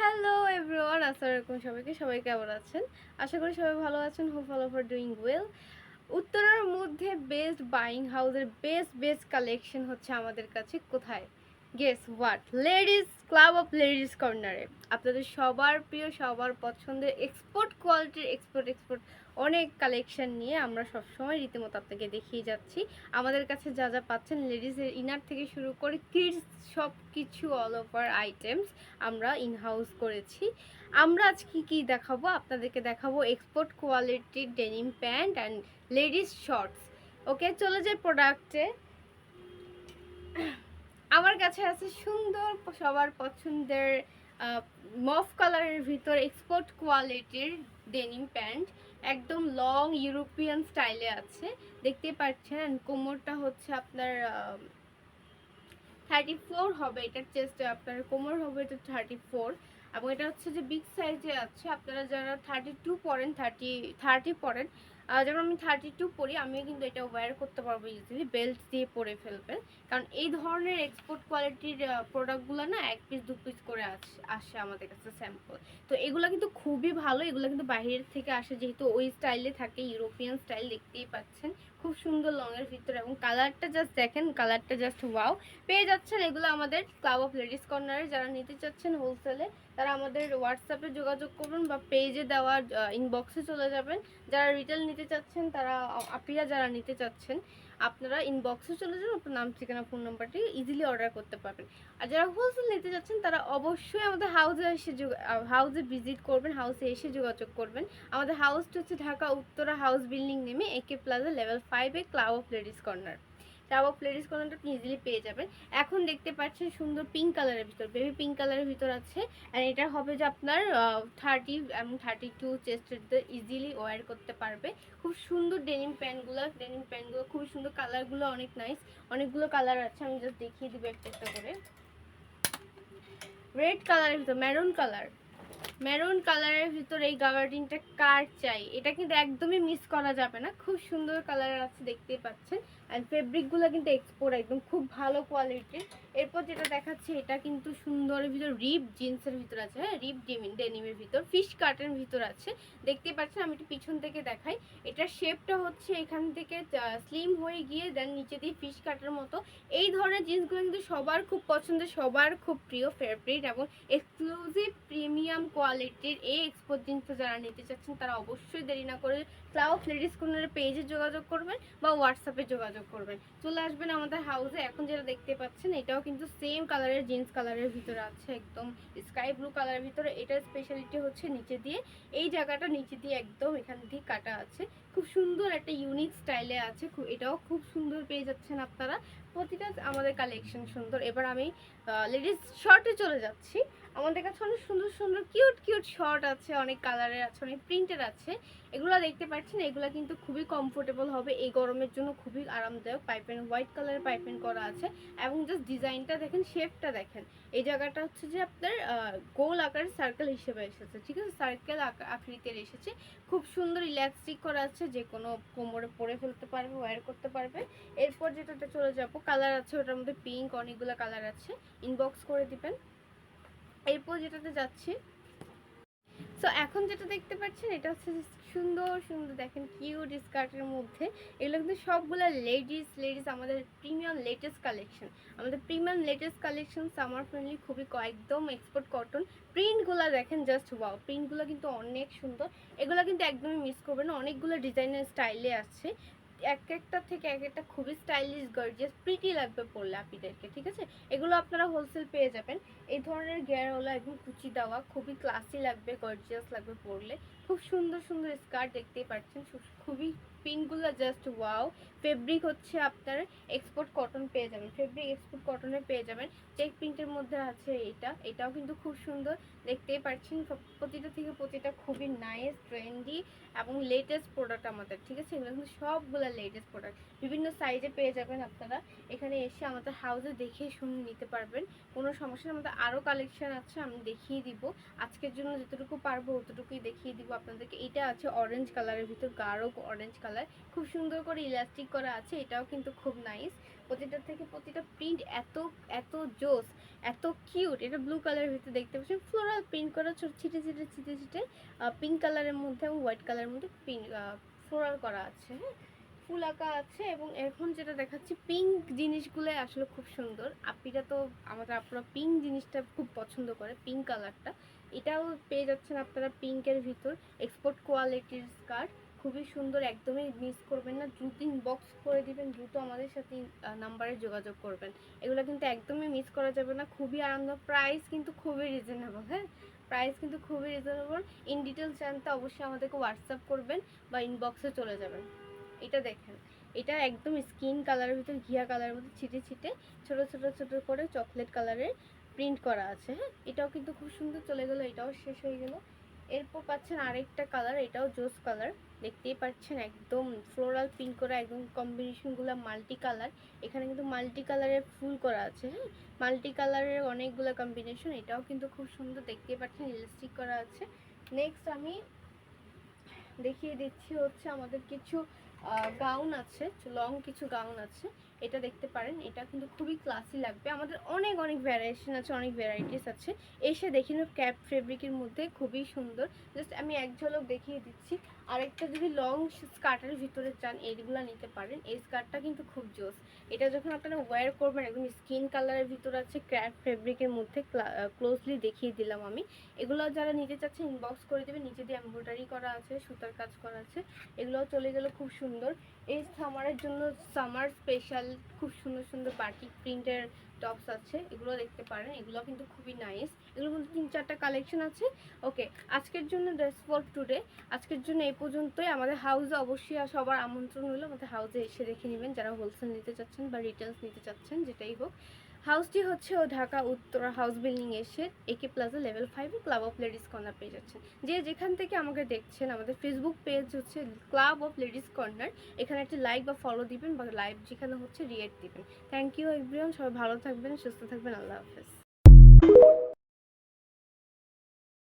Hello everyone, আসসালামু আলাইকুম সবাইকে। সবাই কেমন আছেন? আশা করি সবাই ভালো আছেন। Hope all over doing well. উত্তরার মধ্যে বেস্ট বাইং হাউসের বেস্ট কালেকশন হচ্ছে আমাদের কাছে কোথায়? Guess what? Ladies club of ladies কর্নারে। আপনাদের সবার প্রিয়, সবার পছন্দের এক্সপোর্ট কোয়ালিটির এক্সপোর্ট অনেক কালেকশন নিয়ে আমরা সবসময় রীতিমতো আপনাকে দেখিয়ে যাচ্ছি। আমাদের কাছে যা যা পাচ্ছেন, লেডিসের ইনার থেকে শুরু করে কিডস সব কিছু অল ওভার আইটেমস আমরা ইনহাউস করেছি। আমরা আজকে কি দেখাবো আপনাদেরকে? দেখাবো এক্সপোর্ট কোয়ালিটির denim pant and ladies shorts. Okay, চলে যাই প্রোডাক্টে। আমার কাছে আছে সুন্দর সবার পছন্দের মফ কালারের ভিতর এক্সপোর্ট কোয়ালিটির ডেনিম প্যান্ট, একদম লং ইউরোপিয়ান স্টাইলে আছে, দেখতে পাচ্ছেন। কোমরটা হচ্ছে আপনার 34 হবে, এটার চেস্ট আপনার কোমর হবে এটা 34, এবং এটা হচ্ছে যে বিগ সাইজে আছে। আপনারা যারা 32 পরেন, 30 পরেন, যেমন আমি 32 পরি, আমিও কিন্তু এটা ওয়্যার করতে পারবো ইজিলি, বেল্ট দিয়ে পরে ফেলবেন। কারণ এই ধরনের এক্সপোর্ট কোয়ালিটির প্রোডাক্টগুলো না 1 পিস 2 পিস করে আসে আমাদের কাছে স্যাম্পল। তো এগুলো কিন্তু খুবই ভালো, এগুলো কিন্তু বাইরের থেকে আসে, যেহেতু ওই স্টাইলে থাকে, ইউরোপিয়ান স্টাইল, দেখতেই পাচ্ছেন। খুব সুন্দর লংয়ের ভিতরে, এবং কালারটা জাস্ট দেখেন, কালারটা জাস্ট ওয়াও। পেয়ে যাচ্ছেন এগুলো আমাদের ক্লাব অফ লেডিস কর্নারে। যারা নিতে চাচ্ছেন হোলসেলে, তারা আমাদের হোয়াটসঅ্যাপে যোগাযোগ করবেন বা পেজে দেওয়ার ইনবক্সে চলে যাবেন। যারা রিটেল নিতে চাচ্ছেন, তারা আপিরা যারা নিতে চাচ্ছেন, আপনারা ইনবক্সে চলে যাবেন, আপনার নাম, ঠিকানা, ফোন নাম্বারটি ইজিলি অর্ডার করতে পারবেন। আর যারা হোলসেল নিতে চাচ্ছেন, তারা অবশ্যই আমাদের হাউসে ভিজিট করবেন, হাউসে এসে যোগাযোগ করবেন। আমাদের হাউসটা হচ্ছে ঢাকা উত্তরা হাউস বিল্ডিং নেমে একে প্লাজা লেভেল 5-এ club of ladies corner. Club of ladies কর্নারটা আপনি ইজিলি পেয়ে যাবেন। এখন দেখতে পাচ্ছেন সুন্দর পিঙ্ক কালারের ভিতর, বেবি পিঙ্ক কালারের ভিতর আছে। আর এটা হবে যে আপনার 30 এবং 32 চেস্টের ইজিলি ওয়্যার করতে পারবে। খুব সুন্দর ডেনিম প্যান্টগুলো খুবই সুন্দর, কালারগুলো অনেক নাইস। অনেকগুলো কালার আছে, আমি জাস্ট দেখিয়ে দিব একটা একটা করে। রেড কালারের ভিতর মেরুন কালারের ভিতর এই গাবার্ডিনটা কার চাই? এটা কিন্তু একদমই মিস করা যাবে না, খুব সুন্দর কালার আছে, দেখতেই পাচ্ছেন। অ্যান্ড ফেব্রিকগুলো কিন্তু এক্সপোর্ট, একদম খুব ভালো কোয়ালিটির। এরপর যেটা দেখাচ্ছি, এটা কিন্তু সুন্দরের ভিতর রিপ জিন্সের ভিতর আছে, হ্যাঁ, রিপ ডেনিমের ভিতর ফিশ কাটের ভিতর আছে, দেখতেই পাচ্ছেন। আমি একটু পিছন থেকে দেখাই। এটার শেপটা হচ্ছে এখান থেকে স্লিম হয়ে গিয়ে দেন নিচে দিয়ে ফিশ কাটের মতো। এই ধরনের জিন্সগুলো কিন্তু সবার খুব পছন্দের, সবার খুব প্রিয় ফেভারিট এবং এক্সক্লুসিভ প্রিমিয়াম কোয়ালিটির এই এক্সপোর্ট জিন্সটা যারা নিতে চাচ্ছেন, তারা অবশ্যই দেরি না করে ক্লাব অফ লেডিস কর্নারের পেজে যোগাযোগ করবেন বা হোয়াটসঅ্যাপে যোগাযোগ করবেন, চলে আসবেন আমাদের হাউসে। এখন যেটা দেখতে পাচ্ছেন, এটাও কিন্তু সেম কালারের জিন্স কালারের ভিতরে আছে, একদম স্কাই ব্লু কালারের ভিতরে। এটার স্পেশালিটি হচ্ছে নিচে দিয়ে এই জায়গাটা নিচে দিয়ে একদম এখান দিয়ে কাটা আছে, খুব সুন্দর একটা ইউনিক স্টাইলে আছে। এটাও খুব সুন্দর পেয়ে যাচ্ছেন আপনারা। প্রতিটা আমাদের কালেকশন সুন্দর। এবার আমি লেডিস শর্টে চলে যাচ্ছি। আমাদের কাছে অনেক সুন্দর সুন্দর কিউট শর্ট আছে, অনেক কালারের আছে, অনেক প্রিন্টের আছে। এগুলো দেখতে পাচ্ছেন, এগুলো কিন্তু খুবই কমফোর্টেবল হবে, এই গরমের জন্য খুবই আরামদায়ক। পাইপেন হোয়াইট কালারের পাইপেন করা আছে, এবং জাস্ট ডিজাইনটা দেখেন, শেপটা দেখেন। এই জায়গাটা হচ্ছে যে আপনার গোল আকারের সার্কেল হিসেবে এসেছে, ঠিক আছে, সার্কেল আকৃতির এসেছে। খুব সুন্দর ইলাস্টিক করা আছে, যে কোনো কোমরে পরে ফেলতে পারবে, ওয়্যার করতে পারবে। এরপর যেটাতে চলে যাবো, কালার আছে ওটার মধ্যে পিঙ্ক, অনেকগুলো কালার আছে, ইনবক্স করে দিবেন। এরপর যেটাতে যাচ্ছি, সো এখন যেটা দেখতে পাচ্ছেন, এটা হচ্ছে সুন্দর সুন্দর দেখেন কিউট স্কার্টের মধ্যে। এগুলো কিন্তু সবগুলো লেডিস আমাদের premium latest collection, summer friendly, খুবই একদম এক্সপোর্ট কটন। প্রিন্টগুলো দেখেন জাস্ট ওয়াও, প্রিন্টগুলো কিন্তু অনেক সুন্দর। এগুলো কিন্তু একদমই মিস করবেন না, অনেকগুলো ডিজাইনের স্টাইলে আছে, এক একটা থেকে এক একটা খুবই স্টাইলিশ গর্জিয়াস প্রিটি লাগবে পরলে আপনাদেরকে, ঠিক আছে। এগুলো আপনারা হোলসেল পেয়ে যাবেন। এই ধরনের গেয়ার হলো একদম কুচি দেওয়া, খুবই ক্লাসি লাগবে, গর্জিয়াস লাগবে পরলে। খুব সুন্দর সুন্দর স্কার্ট, দেখতেই পাচ্ছেন, খুবই পিনগুলো জাস্ট ওয়াও। ফেব্রিক হচ্ছে আপনার এক্সপোর্ট কটন পেয়ে যাবেন, ফেব্রিক এক্সপোর্ট কটনের পেয়ে যাবেন। চেক প্রিন্টের মধ্যে আছে এটাও কিন্তু খুব সুন্দর, দেখতেই পাচ্ছেন। প্রতিটা থেকে প্রতিটা খুবই নাইস, ট্রেন্ডি এবং লেটেস্ট প্রোডাক্ট আমাদের, ঠিক আছে। এগুলো কিন্তু সবগুলো লেটেস্ট প্রোডাক্ট, বিভিন্ন সাইজে পেয়ে যাবেন আপনারা। এখানে এসে আমাদের হাউসে দেখে শুনে নিতে পারবেন, কোনো সমস্যা নেই। আমাদের আরও কালেকশন আছে, আমি দেখিয়ে দিব। আজকের জন্য যতটুকু পারবো ততটুকুই দেখিয়ে দিব আপনাদেরকে। এটা আছে অরেঞ্জ কালারের ভিতর, গাঢ় অরেঞ্জ কালার। কালার, খুব সুন্দর করে ইলাস্টিক করা আছে, এটাও কিন্তু খুব নাইস। প্রতিটা থেকে প্রতিটা প্রিন্ট এত এত জোস, এত কিউট। এটা ব্লু কালারের ভিতরে দেখতে পাচ্ছেন ফ্লোরাল প্রিন্ট করা, ছোট ছিটে ছিটে ছিটে ছিটে পিঙ্ক কালারের মধ্যে এবং হোয়াইট কালারের মধ্যে ফ্লোরাল করা আছে। হ্যাঁ, ফুল আঁকা আছে। এবং এখন যেটা দেখাচ্ছি পিঙ্ক জিনিসগুলো আসলে খুব সুন্দর। আপিরা তো আমাদের আপনারা পিঙ্ক জিনিসটা খুব পছন্দ করে, পিঙ্ক কালারটা। এটাও পেয়ে যাচ্ছেন আপনারা পিঙ্কের ভিতর, এক্সপোর্ট কোয়ালিটির স্কার্ট, খুবই সুন্দর, একদমই মিস করবেন না। দ্রুত ইনবক্স করে দিবেন, দ্রুত আমাদের সাথে নাম্বারে যোগাযোগ করবেন। এগুলো কিন্তু একদমই মিস করা যাবে না, খুবই আরামদায়ক, প্রাইস কিন্তু খুবই রিজনেবল। হ্যাঁ, প্রাইস কিন্তু খুবই রিজনেবল। ইন ডিটেলস জানতে অবশ্যই আমাদেরকে হোয়াটসঅ্যাপ করবেন বা ইনবক্সে চলে যাবেন। এটা দেখেন, এটা একদম স্কিন কালারের ভিতর ঘিয়া কালারের মধ্যে ছিটে ছিটে ছোট ছোট ছোট করে চকলেট কালারের প্রিন্ট করা আছে। হ্যাঁ, এটাও কিন্তু খুব সুন্দর। চলে গেল, এটাও শেষ হয়ে গেল। এরপর পাচ্ছেন আরেকটা কালার, এটাও জোস কালার, দেখতেই পাচ্ছেন একদম ফ্লোরাল প্রিন্ট করা, একদম কম্বিনেশনগুলো মাল্টি কালার। এখানে কিন্তু মাল্টি কালারের ফুল করা আছে। হ্যাঁ, মাল্টি কালারের অনেকগুলো কম্বিনেশন, এটাও কিন্তু খুব সুন্দর, দেখতেই পাচ্ছেন ইলাস্টিক করা আছে। নেক্সট আমি দেখিয়ে দিচ্ছি হচ্ছে আমাদের কিছু গাউন আছে, লং কিছু গাউন আছে, এটা দেখতে পারেন। এটা কিন্তু খুবই ক্লাসি লাগবে। আমাদের অনেক অনেক ভ্যারিয়েশন আছে, অনেক ভ্যারাইটিস আছে। এসে দেখে নিন, ক্যাপ ফেব্রিকের মধ্যে খুবই সুন্দর। জাস্ট আমি এক ঝলক দেখিয়ে দিচ্ছি। আরেকটা যদি লং স্কার্টের ভিতরে চান, এইগুলো নিতে পারেন। এই স্কার্টটা কিন্তু খুব জোস। এটা যখন আপনারা ওয়্যার করবেন, একদম স্কিন কালারের ভিতর আছে, ক্যাপ ফেব্রিকের মধ্যে ক্লোজলি দেখিয়ে দিলাম আমি। এগুলো যারা নিতে চাচ্ছে ইনবক্স করে দেবে, নিচে দিয়ে এমব্রয়ডারি করা আছে, সুতার কাজ করা আছে। এগুলোও চলে গেল, খুব সুন্দর। এই সামারের জন্য সামার স্পেশাল খুব সুন্দর সুন্দর বাটিক প্রিন্টের টপস আছে, এগুলো দেখতে পারেন। এগুলো কিন্তু খুবই নাইস, এগুলোর মধ্যে 3-4টা কালেকশন আছে। ওকে, আজকের জন্য দ্যাটস ফর টুডে। আজকের জন্য এই পর্যন্তই। আমাদের হাউসে অবশ্যই সবার আমন্ত্রণ হলো, আমাদের হাউসে এসে দেখে নেবেন যারা হোলসেল নিতে চাচ্ছেন বা রিটেলস নিতে চাচ্ছেন, যেটাই হোক। হাউসটি হচ্ছে ঢাকা উত্তরা হাউস বিল্ডিং এসে একে plaza level 5 club of ladies corner পেয়ে যাচ্ছেন। যে যেখান থেকে আমাকে দেখছেন, আমাদের ফেসবুক পেজ হচ্ছে ক্লাব অফ লেডিস কর্নার। এখানে একটা লাইক বা ফলো দিবেন, বা লাইভ যেখানে হচ্ছে রিয়েক্ট দিবেন। থ্যাংক ইউ এভরিওয়ান, সবাই ভালো থাকবেন, সুস্থ থাকবেন, আল্লাহ হাফেজ।